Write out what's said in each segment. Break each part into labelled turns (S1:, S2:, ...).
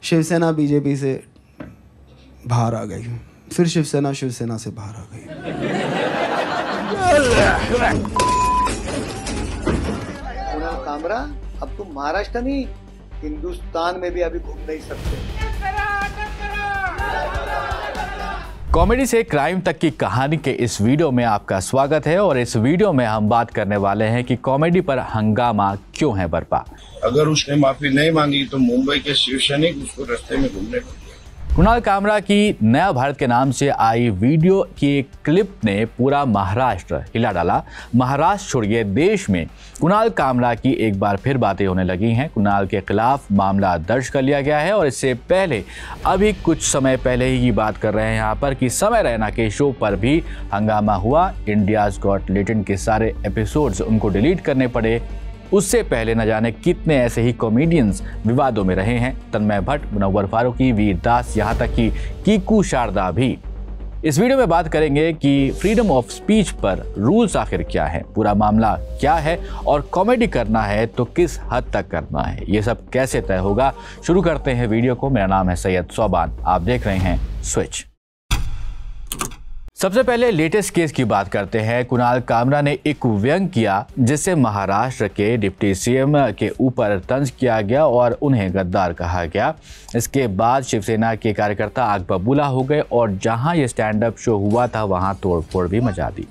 S1: Shiv Sena BJP से बाहर आ गई, फिर शिवसेना से बाहर आ गई।
S2: कुणाल कामरा, अब तुम महाराष्ट्र नहीं हिंदुस्तान में भी अभी घूम नहीं सकते।
S3: कॉमेडी से क्राइम तक की कहानी के इस वीडियो में आपका स्वागत है और इस वीडियो में हम बात करने वाले हैं कि कॉमेडी पर हंगामा क्यों है बरपा।
S4: अगर उसने माफी नहीं मांगी तो मुंबई के शिव सैनिक उसको रास्ते में घूमने को।
S3: कुणाल कामरा की नया भारत के नाम से आई वीडियो की एक क्लिप ने पूरा महाराष्ट्र हिला डाला। महाराष्ट्र छोड़िए, देश में कुणाल कामरा की एक बार फिर बातें होने लगी हैं। कुणाल के खिलाफ मामला दर्ज कर लिया गया है और इससे पहले अभी कुछ समय पहले ही की बात कर रहे हैं यहाँ पर कि समय रैना के शो पर भी हंगामा हुआ। इंडियाज गॉट टैलेंट के सारे एपिसोड्स उनको डिलीट करने पड़े। उससे पहले न जाने कितने ऐसे ही कॉमेडियंस विवादों में रहे हैं। तन्मय भट्ट, मुनव्वर फारूकी, वीर दास, यहाँ तक कि कीकू शारदा भी। इस वीडियो में बात करेंगे कि फ्रीडम ऑफ स्पीच पर रूल्स आखिर क्या है, पूरा मामला क्या है और कॉमेडी करना है तो किस हद तक करना है, ये सब कैसे तय होगा। शुरू करते हैं वीडियो को। मेरा नाम है सैयद सोबान, आप देख रहे हैं स्विच। सबसे पहले लेटेस्ट केस की बात करते हैं। कुणाल कामरा ने एक व्यंग किया जिससे महाराष्ट्र के डिप्टी सीएम के ऊपर तंज किया गया और उन्हें गद्दार कहा गया। इसके बाद शिवसेना के कार्यकर्ता आग बबूला हो गए और जहां ये स्टैंड अप शो हुआ था वहां तोड़फोड़ भी मचा दी।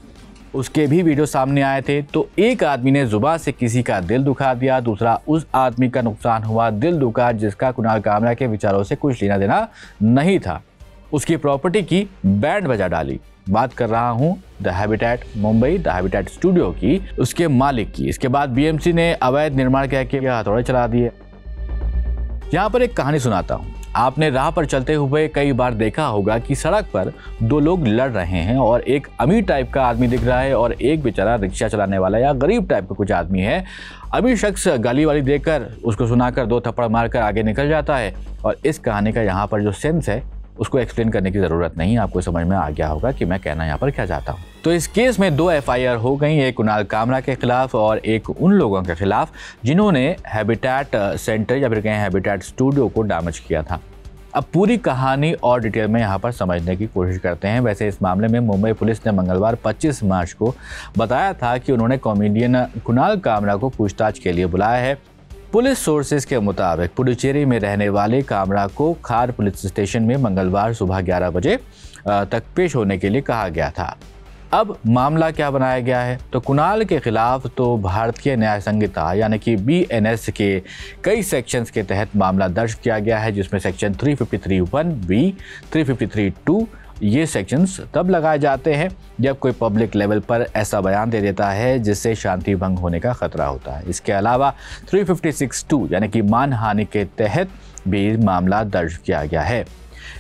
S3: उसके भी वीडियो सामने आए थे। तो एक आदमी ने जुबान से किसी का दिल दुखा दिया, दूसरा उस आदमी का नुकसान हुआ। दिल दुखा जिसका कुणाल कामरा के विचारों से कुछ लेना देना नहीं था। उसकी प्रॉपर्टी की बैंड बजा डाली। बात कर रहा हूं the habitat Mumbai, the habitat studio की, उसके मालिक की। इसके बाद बीएमसी ने अवैध निर्माण कह के हथौड़े चला दिए। यहाँ पर एक कहानी सुनाता हूँ। आपने राह पर चलते हुए कई बार देखा होगा कि सड़क पर दो लोग लड़ रहे हैं और एक अमीर टाइप का आदमी दिख रहा है और एक बेचारा रिक्शा चलाने वाला या गरीब टाइप का कुछ आदमी है। अमीर शख्स गाली वाली देकर उसको सुनाकर दो थप्पड़ मारकर आगे निकल जाता है। और इस कहानी का यहाँ पर जो सेंस है उसको एक्सप्लेन करने की ज़रूरत नहीं, आपको समझ में आ गया होगा कि मैं कहना यहाँ पर क्या चाहता हूँ। तो इस केस में 2 एफआईआर हो गई, एक कुणाल कामरा के खिलाफ और एक उन लोगों के खिलाफ जिन्होंने हैबिटेट सेंटर या फिर कहें हैबिटेट स्टूडियो को डैमेज किया था। अब पूरी कहानी और डिटेल में यहाँ पर समझने की कोशिश करते हैं। वैसे इस मामले में मुंबई पुलिस ने मंगलवार 25 मार्च को बताया था कि उन्होंने कॉमेडियन कुणाल कामरा को पूछताछ के लिए बुलाया है। पुलिस सोर्सेज के मुताबिक पुडुचेरी में रहने वाले कामरा को खार पुलिस स्टेशन में मंगलवार सुबह 11 बजे तक पेश होने के लिए कहा गया था। अब मामला क्या बनाया गया है, तो कुणाल के खिलाफ तो भारतीय न्याय संहिता यानी कि BNS के कई सेक्शंस के तहत मामला दर्ज किया गया है, जिसमें सेक्शन 353(1)(b), 353(2) ये सेक्शंस तब लगाए जाते हैं जब कोई पब्लिक लेवल पर ऐसा बयान दे देता है जिससे शांति भंग होने का खतरा होता है। इसके अलावा 356(2) यानी कि मानहानि के तहत भी मामला दर्ज किया गया है।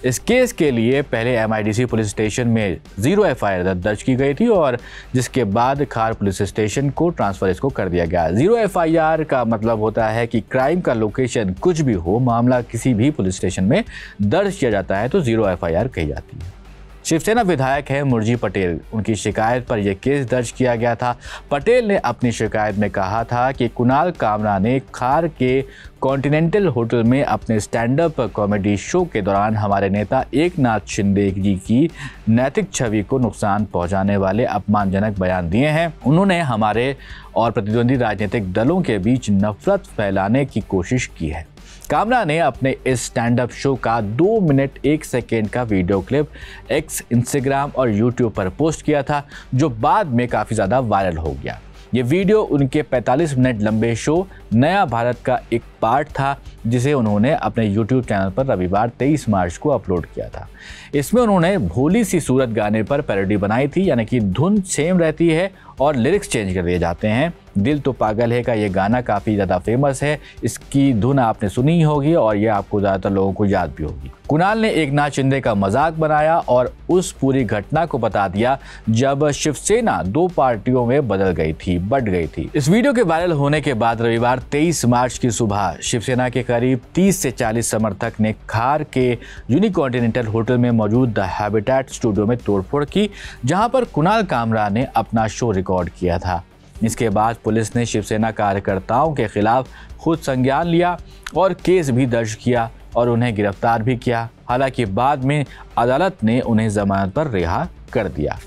S3: इस केस के लिए पहले MIDC पुलिस स्टेशन में 0 एफआईआर दर्ज की गई थी और जिसके बाद खार पुलिस स्टेशन को ट्रांसफर इसको कर दिया गया। 0 एफआईआर का मतलब होता है कि क्राइम का लोकेशन कुछ भी हो, मामला किसी भी पुलिस स्टेशन में दर्ज किया जाता है तो 0 एफआईआर कही जाती है। शिवसेना विधायक है मुरजी पटेल, उनकी शिकायत पर यह केस दर्ज किया गया था। पटेल ने अपनी शिकायत में कहा था कि कुणाल कामरा ने खार के कॉन्टिनेंटल होटल में अपने स्टैंड अप कॉमेडी शो के दौरान हमारे नेता एकनाथ शिंदे जी की नैतिक छवि को नुकसान पहुंचाने वाले अपमानजनक बयान दिए हैं। उन्होंने हमारे और प्रतिद्वंदी राजनीतिक दलों के बीच नफरत फैलाने की कोशिश की है। कामरा ने अपने इस स्टैंड अप शो का 2 मिनट 1 सेकेंड का वीडियो क्लिप एक्स, इंस्टाग्राम और यूट्यूब पर पोस्ट किया था, जो बाद में काफ़ी ज़्यादा वायरल हो गया। ये वीडियो उनके 45 मिनट लंबे शो नया भारत का एक पार्ट था, जिसे उन्होंने अपने यूट्यूब चैनल पर रविवार 23 मार्च को अपलोड किया था। इसमें उन्होंने भोली सी सूरत गाने पर पैरोडी बनाई थी, यानी कि धुन सेम रहती है और लिरिक्स चेंज कर दिए जाते हैं। दिल तो पागल है का ये गाना काफ़ी ज़्यादा फेमस है, इसकी धुन आपने सुनी ही होगी और ये आपको ज़्यादातर लोगों को याद भी होगी। कुणाल ने एकनाथ शिंदे का मजाक बनाया और उस पूरी घटना को बता दिया जब शिवसेना 2 पार्टियों में बदल गई थी, बट गई थी। इस वीडियो के वायरल होने के बाद रविवार 23 मार्च की सुबह शिवसेना के करीब 30 से 40 समर्थक ने खार के यूनिकॉन्टिनेंटल होटल में मौजूद द हैबिटेट स्टूडियो में तोड़फोड़ की, जहां पर कुणाल कामरा ने अपना शो रिकॉर्ड किया था। इसके बाद पुलिस ने शिवसेना कार्यकर्ताओं के खिलाफ खुद संज्ञान लिया और केस भी दर्ज किया और उन्हें गिरफ्तार भी किया। हालांकि बाद में अदालत ने उन्हें जमानत पर रिहा कर दिया।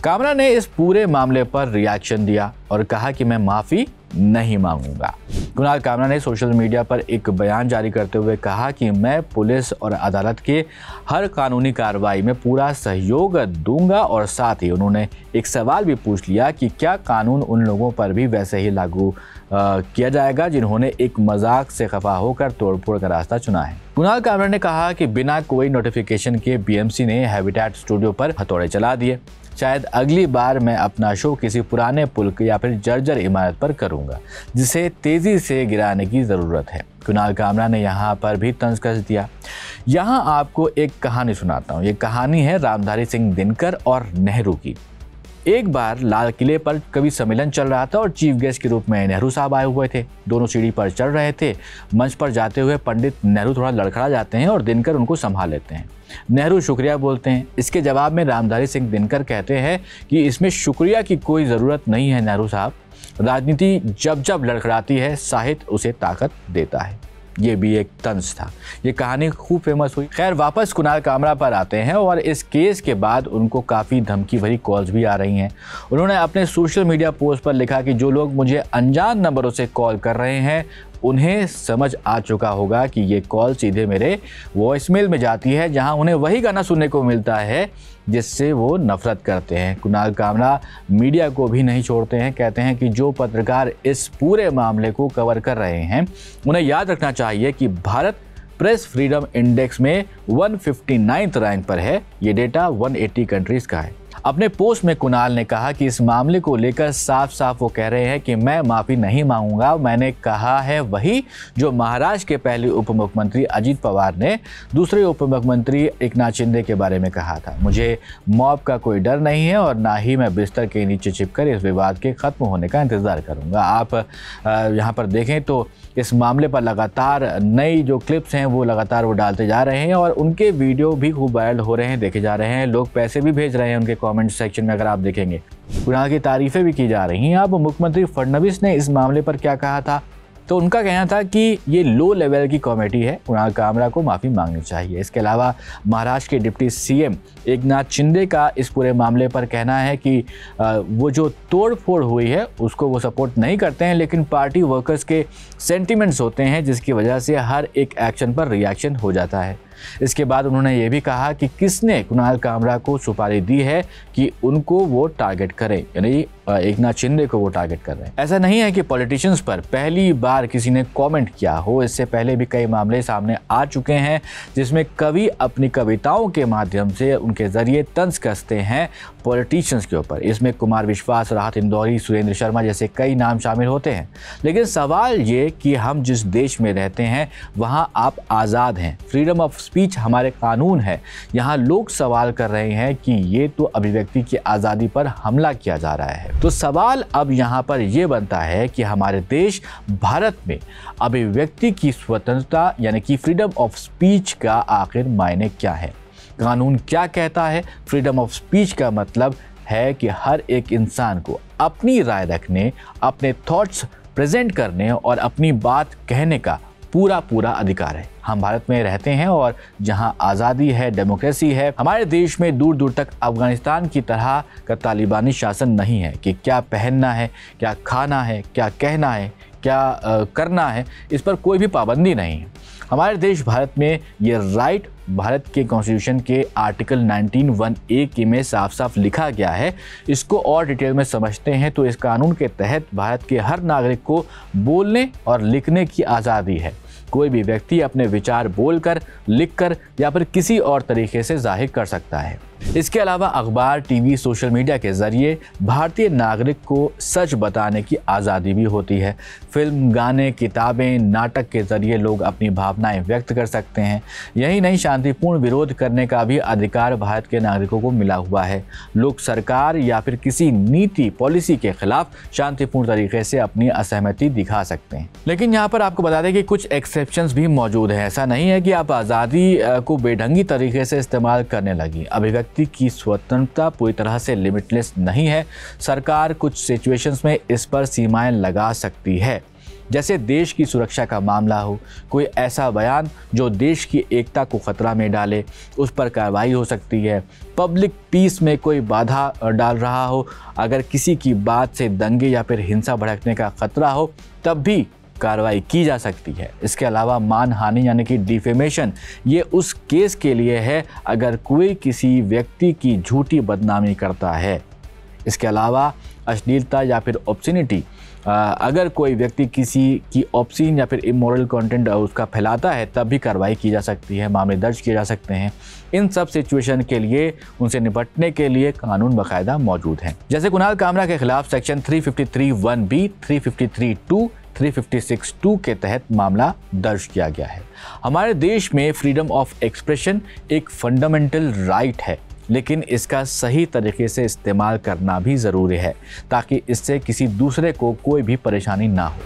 S3: कामरा ने इस पूरे मामले पर रिएक्शन दिया और कहा कि मैं माफ़ी नहीं मांगूंगा। कुणाल कामरा ने सोशल मीडिया पर एक बयान जारी करते हुए कहा कि मैं पुलिस और अदालत के हर कानूनी कार्रवाई में पूरा सहयोग दूंगा और साथ ही उन्होंने एक सवाल भी पूछ लिया कि क्या कानून उन लोगों पर भी वैसे ही लागू किया जाएगा जिन्होंने एक मजाक से खफा होकर तोड़फोड़ का रास्ता चुना है। कुणाल कामरा ने कहा कि बिना कोई नोटिफिकेशन के बीएमसी ने हैबिटेट स्टूडियो पर हथौड़े चला दिए। शायद अगली बार मैं अपना शो किसी पुराने पुल या फिर जर्जर इमारत पर करूंगा जिसे तेजी से गिराने की ज़रूरत है। कुणाल कामरा ने यहाँ पर भी तंज कस दिया। यहाँ आपको एक कहानी सुनाता हूँ। ये कहानी है रामधारी सिंह दिनकर और नेहरू की। एक बार लाल किले पर कवि सम्मेलन चल रहा था और चीफ गेस्ट के रूप में नेहरू साहब आए हुए थे। दोनों सीढ़ी पर चढ़ रहे थे। मंच पर जाते हुए पंडित नेहरू थोड़ा लड़खड़ा जाते हैं और दिनकर उनको संभाल लेते हैं। नेहरू शुक्रिया बोलते हैं। इसके जवाब में रामधारी सिंह दिनकर कहते हैं कि इसमें शुक्रिया की कोई ज़रूरत नहीं है नेहरू साहब, राजनीति जब जब लड़खड़ाती है साहित्य उसे ताकत देता है। ये भी एक तंज था। ये कहानी खूब फेमस हुई। खैर, वापस कुणाल कामरा पर आते हैं और इस केस के बाद उनको काफ़ी धमकी भरी कॉल्स भी आ रही हैं। उन्होंने अपने सोशल मीडिया पोस्ट पर लिखा कि जो लोग मुझे अनजान नंबरों से कॉल कर रहे हैं उन्हें समझ आ चुका होगा कि ये कॉल सीधे मेरे वॉइसमेल में जाती है जहां उन्हें वही गाना सुनने को मिलता है जिससे वो नफरत करते हैं। कुणाल कामरा मीडिया को भी नहीं छोड़ते हैं। कहते हैं कि जो पत्रकार इस पूरे मामले को कवर कर रहे हैं उन्हें याद रखना चाहिए कि भारत प्रेस फ्रीडम इंडेक्स में 159th रैंक पर है। ये डेटा 180 कंट्रीज का है। अपने पोस्ट में कुणाल ने कहा कि इस मामले को लेकर साफ साफ वो कह रहे हैं कि मैं माफ़ी नहीं मांगूंगा। मैंने कहा है वही जो महाराष्ट्र के पहले उप मुख्यमंत्री अजित पवार ने दूसरे उप मुख्यमंत्री एकनाथ शिंदे के बारे में कहा था। मुझे मॉब का कोई डर नहीं है और ना ही मैं बिस्तर के नीचे छिपकर इस विवाद के ख़त्म होने का इंतज़ार करूँगा। आप यहाँ पर देखें तो इस मामले पर लगातार नई जो क्लिप्स हैं वो लगातार वो डालते जा रहे हैं और उनके वीडियो भी खूब वायरल हो रहे हैं, देखे जा रहे हैं। लोग पैसे भी भेज रहे हैं उनके कमेंट सेक्शन में। अगर आप देखेंगे कुणाल की तारीफें भी की जा रही हैं। अब मुख्यमंत्री फडणवीस ने इस मामले पर क्या कहा था, तो उनका कहना था कि ये लो लेवल की कॉमेडी है, कुणाल कामरा को माफ़ी मांगनी चाहिए। इसके अलावा महाराष्ट्र के डिप्टी सीएम एकनाथ शिंदे का इस पूरे मामले पर कहना है कि वो जो तोड़ फोड़ हुई है उसको वो सपोर्ट नहीं करते हैं, लेकिन पार्टी वर्कर्स के सेंटिमेंट्स होते हैं जिसकी वजह से हर एक एक्शन पर रिएक्शन हो जाता है। इसके बाद उन्होंने ये भी कहा कि किसने कुणाल कामरा को सुपारी दी है कि उनको वो टारगेट करें, यानी एकनाथ शिंदे को वो टारगेट कर रहे हैं। ऐसा नहीं है कि पॉलिटिशियंस पर पहली बार किसी ने कमेंट किया हो। इससे पहले भी कई मामले सामने आ चुके हैं जिसमें कवि अपनी कविताओं के माध्यम से उनके जरिए तंज कसते हैं पॉलिटिशियंस के ऊपर। इसमें कुमार विश्वास, राहत इंदौरी, सुरेंद्र शर्मा जैसे कई नाम शामिल होते हैं। लेकिन सवाल ये कि हम जिस देश में रहते हैं वहाँ आप आज़ाद हैं, फ्रीडम ऑफ स्पीच हमारे कानून है। यहाँ लोग सवाल कर रहे हैं कि ये तो अभिव्यक्ति की आज़ादी पर हमला किया जा रहा है। तो सवाल अब यहाँ पर यह बनता है कि हमारे देश भारत में अभिव्यक्ति की स्वतंत्रता यानी कि फ्रीडम ऑफ स्पीच का आखिर मायने क्या है, कानून क्या कहता है। फ्रीडम ऑफ स्पीच का मतलब है कि हर एक इंसान को अपनी राय रखने, अपने थॉट्स प्रेजेंट करने और अपनी बात कहने का पूरा अधिकार है। हम भारत में रहते हैं और जहां आज़ादी है, डेमोक्रेसी है। हमारे देश में दूर दूर तक अफगानिस्तान की तरह का तालिबानी शासन नहीं है कि क्या पहनना है, क्या खाना है, क्या कहना है, क्या करना है, इस पर कोई भी पाबंदी नहीं है। हमारे देश भारत में ये राइट भारत के कॉन्स्टिट्यूशन के आर्टिकल 19(1)(a) में साफ साफ लिखा गया है। इसको और डिटेल में समझते हैं तो इस कानून के तहत भारत के हर नागरिक को बोलने और लिखने की आज़ादी है। कोई भी व्यक्ति अपने विचार बोलकर, लिखकर या फिर किसी और तरीके से जाहिर कर सकता है। इसके अलावा अखबार, टीवी, सोशल मीडिया के जरिए भारतीय नागरिक को सच बताने की आज़ादी भी होती है। फिल्म, गाने, किताबें, नाटक के जरिए लोग अपनी भावनाएं व्यक्त कर सकते हैं। यही नहीं, शांतिपूर्ण विरोध करने का भी अधिकार भारत के नागरिकों को मिला हुआ है। लोग सरकार या फिर किसी नीति, पॉलिसी के खिलाफ शांतिपूर्ण तरीके से अपनी असहमति दिखा सकते हैं। लेकिन यहाँ पर आपको बता दें कि कुछ एक्सेप्शंस भी मौजूद हैं। ऐसा नहीं है कि आप आज़ादी को बेढंगी तरीके से इस्तेमाल करने लगी। अभिव्यक्ति की स्वतंत्रता पूरी तरह से लिमिटलेस नहीं है। सरकार कुछ सिचुएशंस में इस पर सीमाएं लगा सकती है। जैसे देश की सुरक्षा का मामला हो, कोई ऐसा बयान जो देश की एकता को खतरा में डाले, उस पर कार्रवाई हो सकती है। पब्लिक पीस में कोई बाधा डाल रहा हो, अगर किसी की बात से दंगे या फिर हिंसा भड़कने का खतरा हो, तब भी कार्रवाई की जा सकती है। इसके अलावा मानहानि यानी कि डिफेमेशन, ये उस केस के लिए है अगर कोई किसी व्यक्ति की झूठी बदनामी करता है। इसके अलावा अश्लीलता या फिर ऑब्सिनिटी, अगर कोई व्यक्ति किसी की ऑब्सीन या फिर इमोरल कंटेंट उसका फैलाता है, तब भी कार्रवाई की जा सकती है, मामले दर्ज किए जा सकते हैं। इन सब सिचुएशन के लिए, उनसे निपटने के लिए कानून बाकायदा मौजूद हैं। जैसे कुणाल कामरा के खिलाफ सेक्शन 353(1)(b), 353(2), 356(2) के तहत मामला दर्ज किया गया है। हमारे देश में फ्रीडम ऑफ एक्सप्रेशन एक फंडामेंटल राइट है, लेकिन इसका सही तरीके से इस्तेमाल करना भी ज़रूरी है ताकि इससे किसी दूसरे को कोई भी परेशानी ना हो।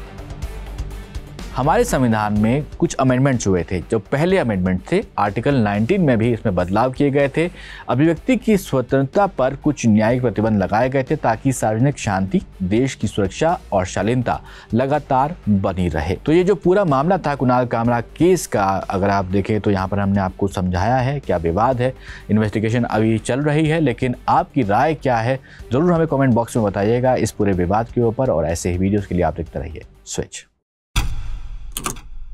S3: हमारे संविधान में कुछ अमेंडमेंट्स हुए थे। जो पहले अमेंडमेंट थे, आर्टिकल 19 में भी इसमें बदलाव किए गए थे। अभिव्यक्ति की स्वतंत्रता पर कुछ न्यायिक प्रतिबंध लगाए गए थे ताकि सार्वजनिक शांति, देश की सुरक्षा और शालीनता लगातार बनी रहे। तो ये जो पूरा मामला था कुणाल कामरा केस का, अगर आप देखें तो यहाँ पर हमने आपको समझाया है क्या विवाद है। इन्वेस्टिगेशन अभी चल रही है, लेकिन आपकी राय क्या है ज़रूर हमें कमेंट बॉक्स में बताइएगा इस पूरे विवाद के ऊपर। और ऐसे ही वीडियोज़ के लिए आप देखते रहिए स्विच।